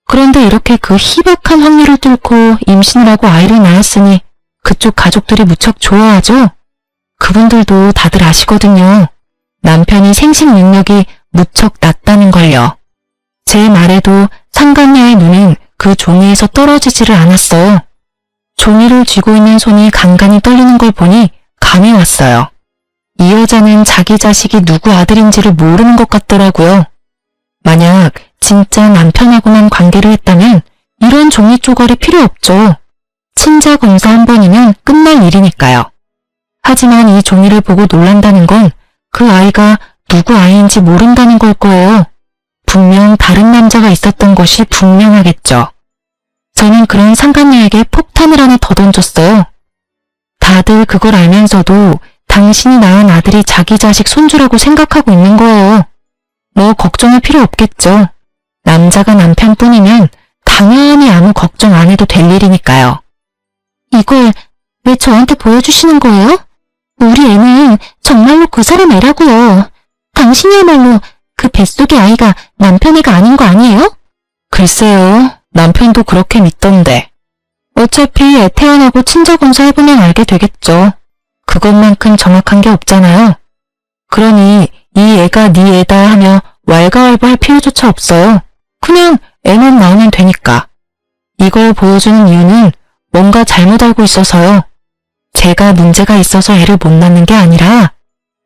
Speaker 1: 그런데 이렇게 그 희박한 확률을 뚫고 임신을 하고 아이를 낳았으니 그쪽 가족들이 무척 좋아하죠? 그분들도 다들 아시거든요. 남편이 생식 능력이 무척 낮다는 걸요. 제 말에도 상간녀의 눈은 그 종이에서 떨어지지를 않았어요. 종이를 쥐고 있는 손이 간간히 떨리는 걸 보니 감이 왔어요. 이 여자는 자기 자식이 누구 아들인지를 모르는 것 같더라고요. 만약 진짜 남편하고만 관계를 했다면 이런 종이 쪼가리 필요 없죠. 친자 검사 한 번이면 끝날 일이니까요. 하지만 이 종이를 보고 놀란다는 건 그 아이가 누구 아이인지 모른다는 걸 거예요. 분명 다른 남자가 있었던 것이 분명하겠죠. 저는 그런 상간녀에게 폭탄을 하나 더 던졌어요. 다들 그걸 알면서도 당신이 낳은 아들이 자기 자식 손주라고 생각하고 있는 거예요. 뭐 걱정할 필요 없겠죠. 남자가 남편뿐이면 당연히 아무 걱정 안 해도 될 일이니까요. 이걸 왜 저한테 보여주시는 거예요? 우리 애는 정말로 그 사람 애라고요. 당신이야말로 그 뱃속의 아이가 남편 애가 아닌 거 아니에요? 글쎄요. 남편도 그렇게 믿던데. 어차피 애 태어나고 친자검사 해보면 알게 되겠죠. 그것만큼 정확한 게 없잖아요. 그러니 이 애가 네 애다 하며 왈가왈부할 필요조차 없어요. 그냥 애만 낳으면 되니까. 이걸 보여주는 이유는 뭔가 잘못 알고 있어서요. 제가 문제가 있어서 애를 못 낳는 게 아니라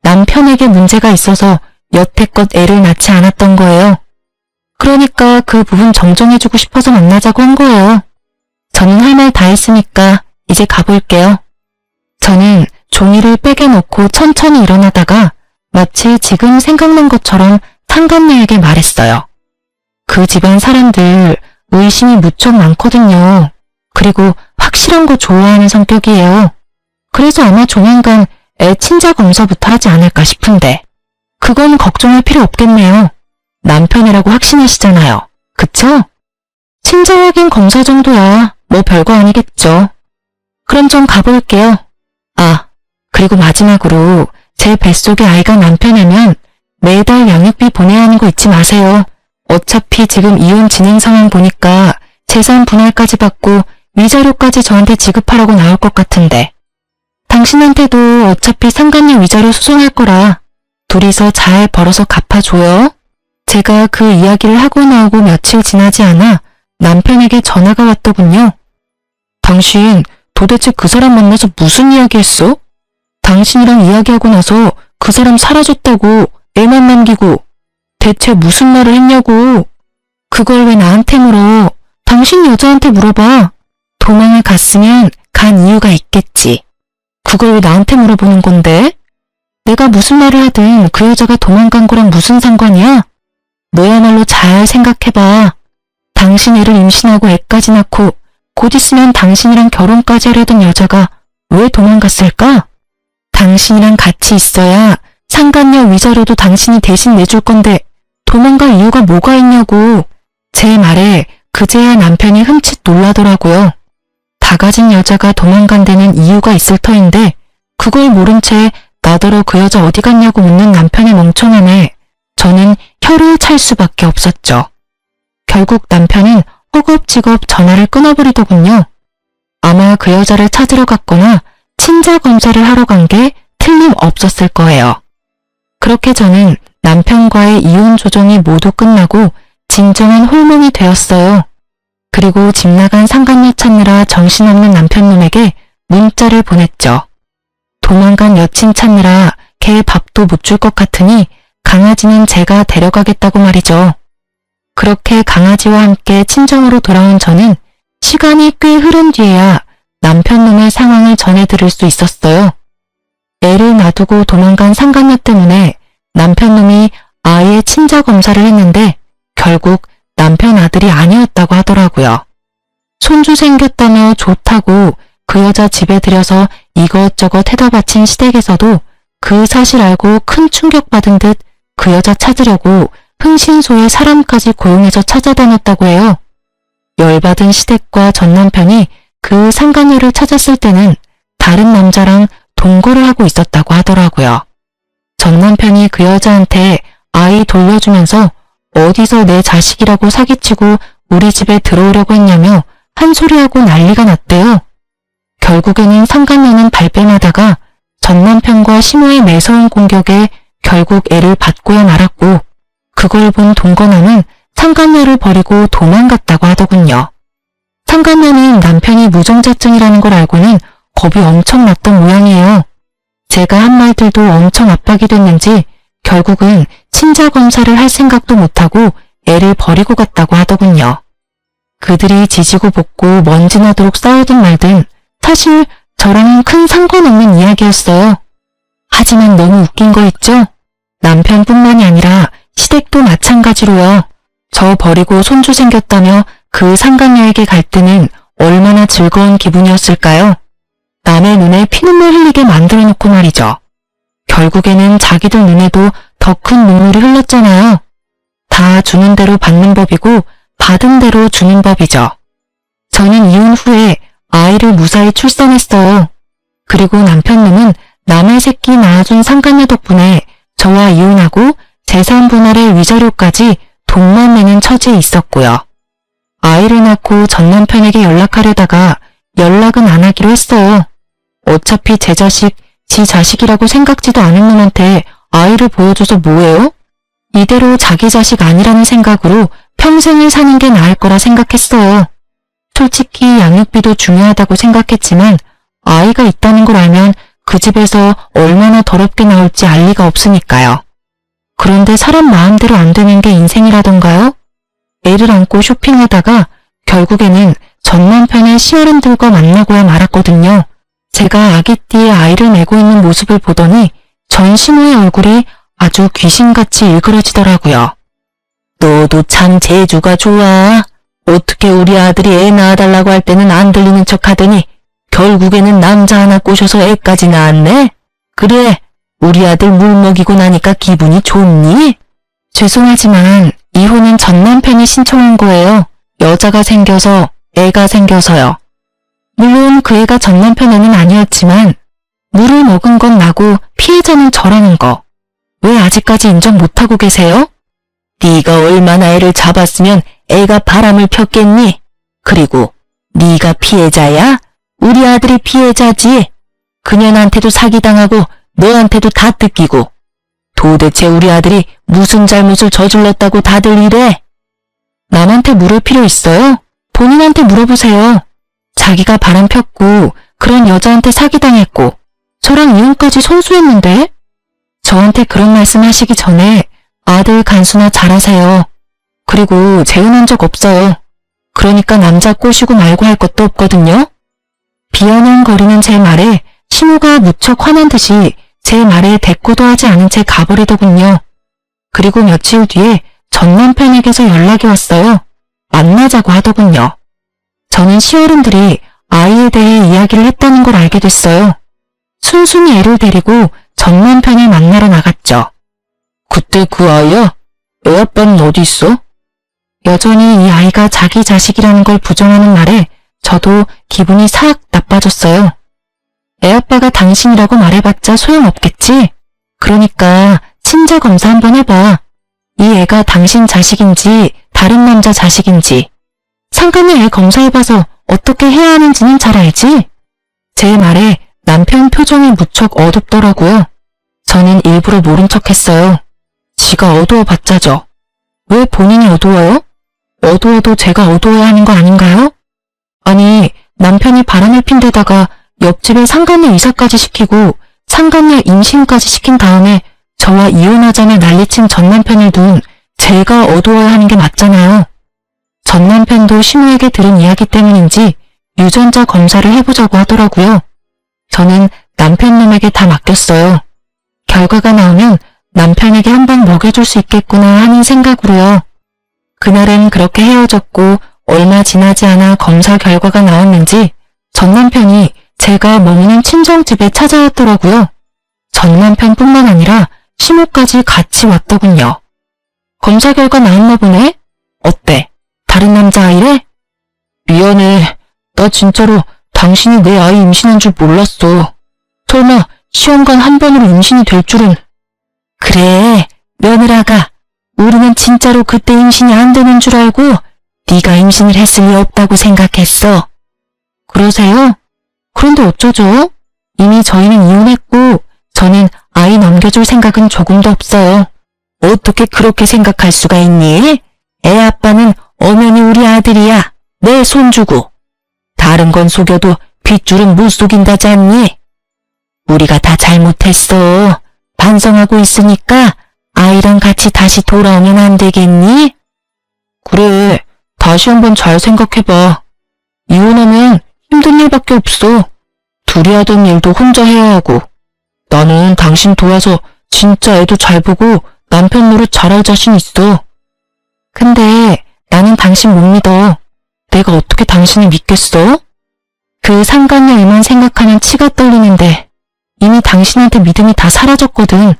Speaker 1: 남편에게 문제가 있어서 여태껏 애를 낳지 않았던 거예요. 그러니까 그 부분 정정해주고 싶어서 만나자고 한 거예요. 저는 할 말 다 했으니까 이제 가볼게요. 저는 종이를 백에 넣고 천천히 일어나다가 마치 지금 생각난 것처럼 상간녀에게 말했어요. 그 집안 사람들 의심이 무척 많거든요. 그리고 확실한 거 좋아하는 성격이에요. 그래서 아마 조만간 애 친자 검사부터 하지 않을까 싶은데 그건 걱정할 필요 없겠네요. 남편이라고 확신하시잖아요. 그쵸? 친자 확인 검사 정도야 뭐 별거 아니겠죠. 그럼 좀 가볼게요. 아, 그리고 마지막으로 제 뱃속의 아이가 남편이면 매달 양육비 보내야 하는 거 잊지 마세요. 어차피 지금 이혼 진행 상황 보니까 재산 분할까지 받고 위자료까지 저한테 지급하라고 나올 것 같은데 당신한테도 어차피 상간녀 위자료 소송할 거라 둘이서 잘 벌어서 갚아줘요. 제가 그 이야기를 하고 나오고 며칠 지나지 않아 남편에게 전화가 왔더군요. 당신 도대체 그 사람 만나서 무슨 이야기 했어? 당신이랑 이야기하고 나서 그 사람 사라졌다고 애만 남기고 대체 무슨 말을 했냐고. 그걸 왜 나한테 물어? 당신 여자한테 물어봐. 도망을 갔으면 간 이유가 있겠지. 그걸 왜 나한테 물어보는 건데? 내가 무슨 말을 하든 그 여자가 도망간 거랑 무슨 상관이야? 너야말로 잘 생각해봐. 당신 애를 임신하고 애까지 낳고 곧 있으면 당신이랑 결혼까지 하려던 여자가 왜 도망갔을까? 당신이랑 같이 있어야 상간녀 위자료도 당신이 대신 내줄 건데 도망갈 이유가 뭐가 있냐고. 제 말에 그제야 남편이 흠칫 놀라더라고요. 다 가진 여자가 도망간 데는 이유가 있을 터인데 그걸 모른 채 나더러 그 여자 어디 갔냐고 묻는 남편의 멍청함에 저는 혀를 찰 수밖에 없었죠. 결국 남편은 허겁지겁 전화를 끊어버리더군요. 아마 그 여자를 찾으러 갔거나 친자 검사를 하러 간 게 틀림없었을 거예요. 그렇게 저는 남편과의 이혼 조정이 모두 끝나고 진정한 홀몸이 되었어요. 그리고 집 나간 상간녀 찾느라 정신없는 남편놈에게 문자를 보냈죠. 도망간 여친 찾느라 개 밥도 못 줄 것 같으니 강아지는 제가 데려가겠다고 말이죠. 그렇게 강아지와 함께 친정으로 돌아온 저는 시간이 꽤 흐른 뒤에야 남편 놈의 상황을 전해 들을 수 있었어요. 애를 놔두고 도망간 상간녀 때문에 남편 놈이 아이의 친자 검사를 했는데 결국 남편 아들이 아니었다고 하더라고요. 손주 생겼다며 좋다고 그 여자 집에 들여서 이것저것 해다 바친 시댁에서도 그 사실 알고 큰 충격받은 듯 그 여자 찾으려고 흥신소에 사람까지 고용해서 찾아다녔다고 해요. 열받은 시댁과 전 남편이 그 상간녀를 찾았을 때는 다른 남자랑 동거를 하고 있었다고 하더라고요. 전 남편이 그 여자한테 아이 돌려주면서 어디서 내 자식이라고 사기치고 우리 집에 들어오려고 했냐며 한 소리하고 난리가 났대요. 결국에는 상간녀는 발뺌하다가 전 남편과 시모의 매서운 공격에 결국 애를 받고야 말았고 그걸 본 동거남은 상간녀를 버리고 도망갔다고 하더군요. 상간녀는 남편이 무정자증이라는 걸 알고는 겁이 엄청 났던 모양이에요. 제가 한 말들도 엄청 압박이 됐는지 결국은 친자 검사를 할 생각도 못하고 애를 버리고 갔다고 하더군요. 그들이 지지고 볶고 먼지 나도록 싸우든 말든 사실 저랑은 큰 상관없는 이야기였어요. 하지만 너무 웃긴 거 있죠? 남편뿐만이 아니라 시댁도 마찬가지로요. 저 버리고 손주 생겼다며 그 상간녀에게 갈 때는 얼마나 즐거운 기분이었을까요? 남의 눈에 피눈물 흘리게 만들어 놓고 말이죠. 결국에는 자기들 눈에도 더 큰 눈물이 흘렀잖아요. 다 주는 대로 받는 법이고 받은 대로 주는 법이죠. 저는 이혼 후에 아이를 무사히 출산했어요. 그리고 남편님은 남의 새끼 낳아준 상간녀 덕분에 저와 이혼하고 재산 분할의 위자료까지 돈만 내는 처지에 있었고요. 아이를 낳고 전 남편에게 연락하려다가 연락은 안 하기로 했어요. 어차피 제 자식, 지 자식이라고 생각지도 않은 놈한테 아이를 보여줘서 뭐예요? 이대로 자기 자식 아니라는 생각으로 평생을 사는 게 나을 거라 생각했어요. 솔직히 양육비도 중요하다고 생각했지만 아이가 있다는 걸 알면 그 집에서 얼마나 더럽게 나올지 알 리가 없으니까요. 그런데 사람 마음대로 안 되는 게 인생이라던가요? 애를 안고 쇼핑하다가 결국에는 전 남편의 시어른들과 만나고야 말았거든요. 제가 아기띠에 아이를 메고 있는 모습을 보더니 전 시모의 얼굴이 아주 귀신같이 일그러지더라고요. 너도 참 재주가 좋아. 어떻게 우리 아들이 애 낳아달라고 할 때는 안 들리는 척 하더니 결국에는 남자 하나 꼬셔서 애까지 낳았네? 그래, 우리 아들 물 먹이고 나니까 기분이 좋니? 죄송하지만 이혼은 전 남편이 신청한 거예요. 여자가 생겨서, 애가 생겨서요. 물론 그 애가 전 남편 애는 아니었지만 물을 먹은 건 나고 피해자는 저라는 거. 왜 아직까지 인정 못하고 계세요? 네가 얼마나 애를 잡았으면 애가 바람을 폈겠니? 그리고 네가 피해자야? 우리 아들이 피해자지. 그년한테도 사기당하고 너한테도 다 뜯기고. 도대체 우리 아들이 무슨 잘못을 저질렀다고 다들 이래? 남한테 물을 필요 있어요? 본인한테 물어보세요. 자기가 바람 폈고 그런 여자한테 사기당했고 저랑 이혼까지 선수했는데? 저한테 그런 말씀 하시기 전에 아들 간수나 잘하세요. 그리고 재혼한 적 없어요. 그러니까 남자 꼬시고 말고 할 것도 없거든요. 비아냥거리는 제 말에 시모가 무척 화난 듯이 제 말에 대꾸도 하지 않은 채 가버리더군요. 그리고 며칠 뒤에 전 남편에게서 연락이 왔어요. 만나자고 하더군요. 저는 시어른들이 아이에 대해 이야기를 했다는 걸 알게 됐어요. 순순히 애를 데리고 전 남편을 만나러 나갔죠. 그때 그 아이야? 애 아빠는 어디 있어? 여전히 이 아이가 자기 자식이라는 걸 부정하는 말에 저도 기분이 싹 나빠졌어요. 애 아빠가 당신이라고 말해봤자 소용없겠지? 그러니까 친자 검사 한번 해봐. 이 애가 당신 자식인지 다른 남자 자식인지. 상간녀 애 검사해봐서 어떻게 해야 하는지는 잘 알지? 제 말에 남편 표정이 무척 어둡더라고요. 저는 일부러 모른 척했어요. 지가 어두워봤자죠. 왜 본인이 어두워요? 어두워도 제가 어두워야 하는 거 아닌가요? 아니, 남편이 바람을 핀 데다가 옆집에 상간녀 이사까지 시키고 상간녀 임신까지 시킨 다음에 저와 이혼하자며 난리친 전 남편을 둔 제가 어두워야 하는 게 맞잖아요. 전 남편도 신우에게 들은 이야기 때문인지 유전자 검사를 해보자고 하더라고요. 저는 남편 놈에게 다 맡겼어요. 결과가 나오면 남편에게 한 방 먹여줄 수 있겠구나 하는 생각으로요. 그날은 그렇게 헤어졌고 얼마 지나지 않아 검사 결과가 나왔는지 전 남편이 제가 머무는 친정집에 찾아왔더라고요. 전 남편뿐만 아니라 시모까지 같이 왔더군요. 검사 결과 나왔나 보네? 어때? 다른 남자아이래? 미안해. 나 진짜로 당신이 내 아이 임신한 줄 몰랐어. 설마 시험관 한 번으로 임신이 될 줄은. 그래, 며느라가. 우리는 진짜로 그때 임신이 안 되는 줄 알고 네가 임신을 했을 리 없다고 생각했어. 그러세요? 그런데 어쩌죠? 이미 저희는 이혼했고 저는 아이 남겨줄 생각은 조금도 없어요. 어떻게 그렇게 생각할 수가 있니? 애 아빠는 엄연히 우리 아들이야. 내 손주고. 다른 건 속여도 빗줄은 못 속인다지 않니? 우리가 다 잘못했어. 반성하고 있으니까 아이랑 같이 다시 돌아오면 안 되겠니? 그래, 다시 한번 잘 생각해봐. 이혼하면 힘든 일밖에 없어. 둘이 하던 일도 혼자 해야 하고. 나는 당신 도와서 진짜 애도 잘 보고 남편 노릇 잘할 자신 있어. 근데 나는 당신 못 믿어. 내가 어떻게 당신을 믿겠어? 그 상간녀 일만 생각하면 치가 떨리는데 이미 당신한테 믿음이 다 사라졌거든.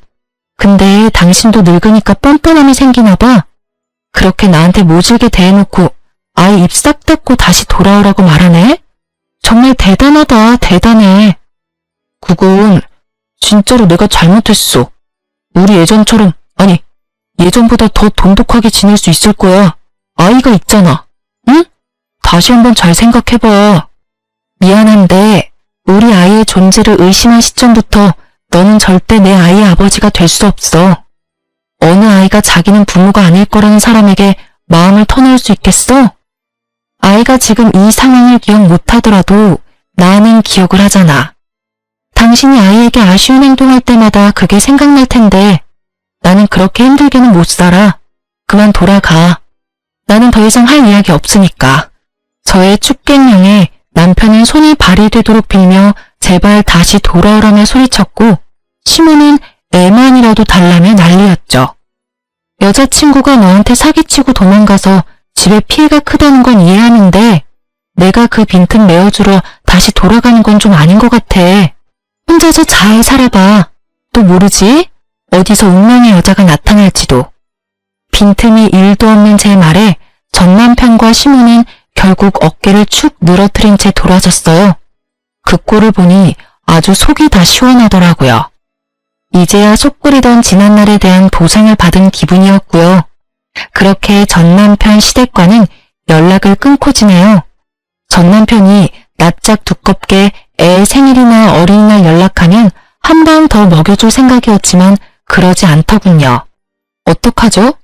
Speaker 1: 근데 당신도 늙으니까 뻔뻔함이 생기나 봐. 그렇게 나한테 모질게 대해놓고 아예 입 싹 닫고 다시 돌아오라고 말하네? 정말 대단하다, 대단해. 그건 진짜로 내가 잘못했어. 우리 예전처럼, 아니, 예전보다 더 돈독하게 지낼 수 있을 거야. 아이가 있잖아. 응? 다시 한번 잘 생각해봐. 미안한데 우리 아이의 존재를 의심한 시점부터 너는 절대 내 아이의 아버지가 될 수 없어. 어느 아이가 자기는 부모가 아닐 거라는 사람에게 마음을 터놓을 수 있겠어? 아이가 지금 이 상황을 기억 못하더라도 나는 기억을 하잖아. 당신이 아이에게 아쉬운 행동할 때마다 그게 생각날 텐데 나는 그렇게 힘들게는 못 살아. 그만 돌아가. 나는 더 이상 할 이야기 없으니까. 저의 축객령에 남편은 손이 발이 되도록 빌며 제발 다시 돌아오라며 소리쳤고 시모는 애만이라도 달라며 난리였죠. 여자친구가 너한테 사기치고 도망가서 집에 피해가 크다는 건 이해하는데 내가 그 빈틈 메워주러 다시 돌아가는 건 좀 아닌 것 같아. 혼자서 잘 살아봐. 또 모르지? 어디서 운명의 여자가 나타날지도. 빈틈이 1도 없는 제 말에 전 남편과 시모는 결국 어깨를 축 늘어뜨린 채 돌아섰어요. 그 꼴을 보니 아주 속이 다 시원하더라고요. 이제야 속 끓이던 지난날에 대한 보상을 받은 기분이었고요. 그렇게 전 남편 시댁과는 연락을 끊고 지내요. 전 남편이 낯짝 두껍게 애 생일이나 어린이날 연락하면 한 방 더 먹여줄 생각이었지만 그러지 않더군요. 어떡하죠?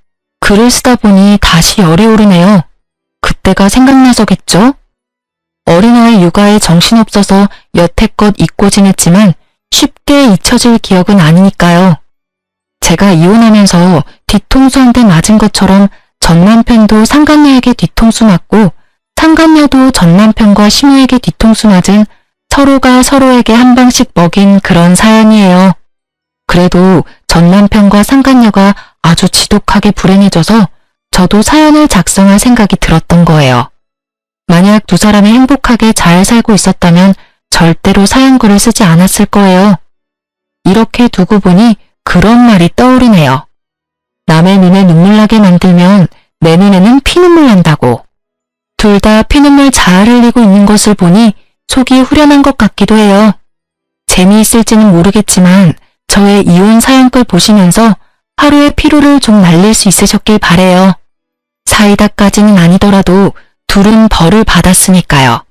Speaker 1: 글을 쓰다 보니 다시 열이 오르네요. 그때가 생각나서겠죠? 어린아이 육아에 정신없어서 여태껏 잊고 지냈지만 쉽게 잊혀질 기억은 아니니까요. 제가 이혼하면서 뒤통수 한 대 맞은 것처럼 전 남편도 상간녀에게 뒤통수 맞고 상간녀도 전 남편과 시모에게 뒤통수 맞은 서로가 서로에게 한 방씩 먹인 그런 사연이에요. 그래도 전 남편과 상간녀가 아주 지독하게 불행해져서 저도 사연을 작성할 생각이 들었던 거예요. 만약 두 사람이 행복하게 잘 살고 있었다면 절대로 사연글을 쓰지 않았을 거예요. 이렇게 두고 보니 그런 말이 떠오르네요. 남의 눈에 눈물 나게 만들면 내 눈에는 피눈물 난다고. 둘 다 피눈물 잘 흘리고 있는 것을 보니 속이 후련한 것 같기도 해요. 재미있을지는 모르겠지만 저의 이혼 사연글 보시면서 하루의 피로를 좀 날릴 수 있으셨길 바래요. 사이다까지는 아니더라도 둘은 벌을 받았으니까요.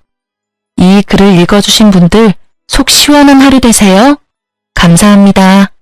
Speaker 1: 이 글을 읽어주신 분들 속 시원한 하루 되세요. 감사합니다.